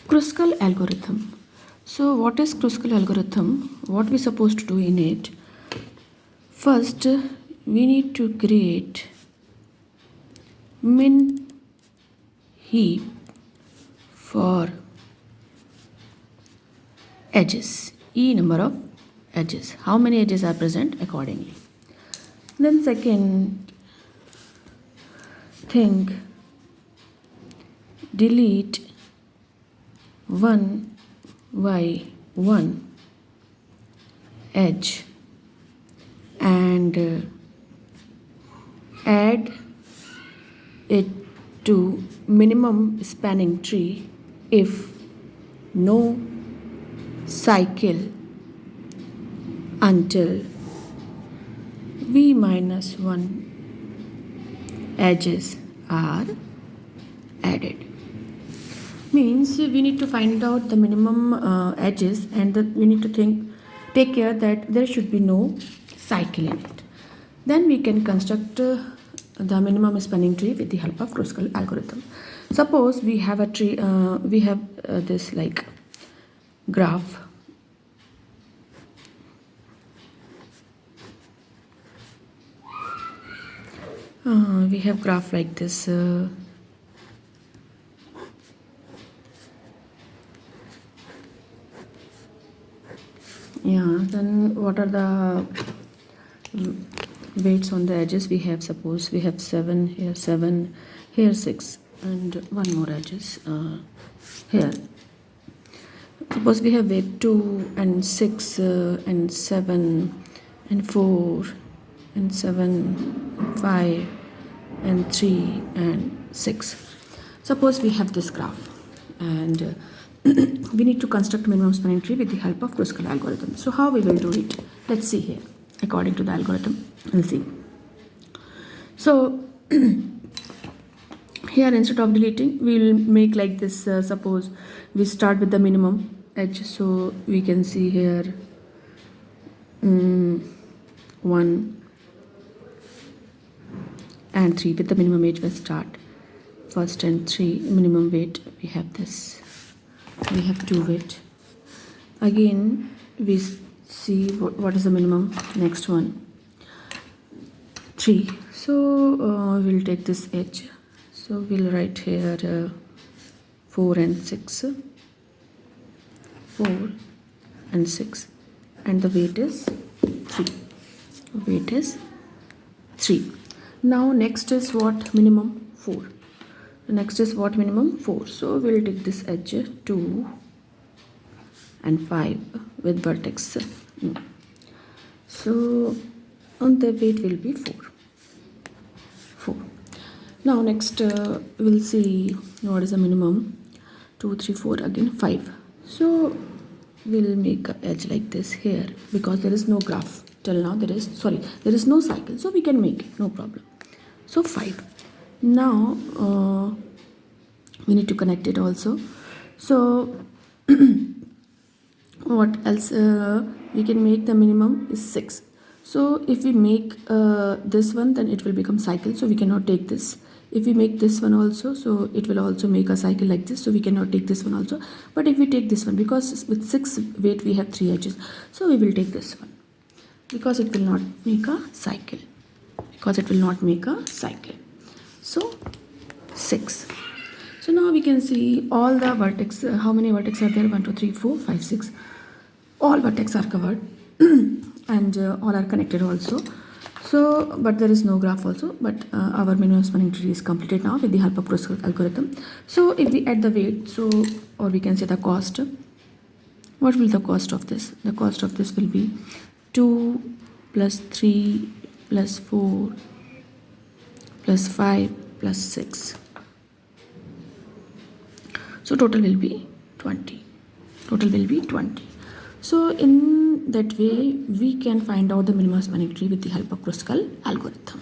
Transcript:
Kruskal algorithm. So what is Kruskal algorithm? What we supposed to do in it? First, we need to create min heap for edges. E number of edges. How many edges are present accordingly. Then second thing, delete 1 by 1 edge and add it to minimum spanning tree if no cycle until v minus 1 edges are added. Means we need to find out the minimum edges, and we need to take care that there should be no cycle in it. Then we can construct the minimum spanning tree with the help of Kruskal algorithm. Suppose we have a tree, we have this like graph. We have graph like this. Yeah, then what are the weights on the edges? We have, suppose we have 7 here 6 and one more edges here. Suppose we have weight 2 and 6 and 7 and 4 and 7 and 5 and 3 and 6. Suppose we have this graph, and we need to construct minimum spanning tree with the help of Kruskal algorithm. So how we will do it? Let's see here. According to the algorithm, we'll see. So here, instead of deleting, we will make like this. Suppose we start with the minimum edge, so we can see here 1 and 3 with the minimum edge will start. First and 3 minimum weight, we have this. We have 2 weight. Again, we see what is the minimum. Next one 3. So we'll take this edge. So we'll write here 4 and 6. 4 and 6, and the weight is 3. Weight is 3. Now next is what? Minimum 4. Next is what? Minimum 4. So we'll take this edge 2 and 5 with vertex. So on the weight will be 4. Now next we'll see what is the minimum. 2, 3, 4, again 5. So we'll make an edge like this here, because there is no graph till now. There is no cycle, so we can make it, no problem. So 5. Now we need to connect it also. So what else we can make? The minimum is 6. So if we make this one, then it will become cycle, so we cannot take this. If we make this one also, so it will also make a cycle like this, so we cannot take this one also. But if we take this one, because with 6 weight we have 3 edges, so we will take this one, because it will not make a cycle. So 6. So now we can see all the vertex. How many vertex are there? 1, 2, 3, 4, 5, 6. All vertex are covered and all are connected also. So, but there is no graph also. But our minimum spanning tree is completed now with the help of Kruskal algorithm. So if we add the weight, so, or we can say the cost. What will the cost of this? The cost of this will be 2 plus 3 plus 4 plus 5 plus 6. So total will be 20. So in that way, we can find out the minimum spanning tree with the help of Kruskal algorithm.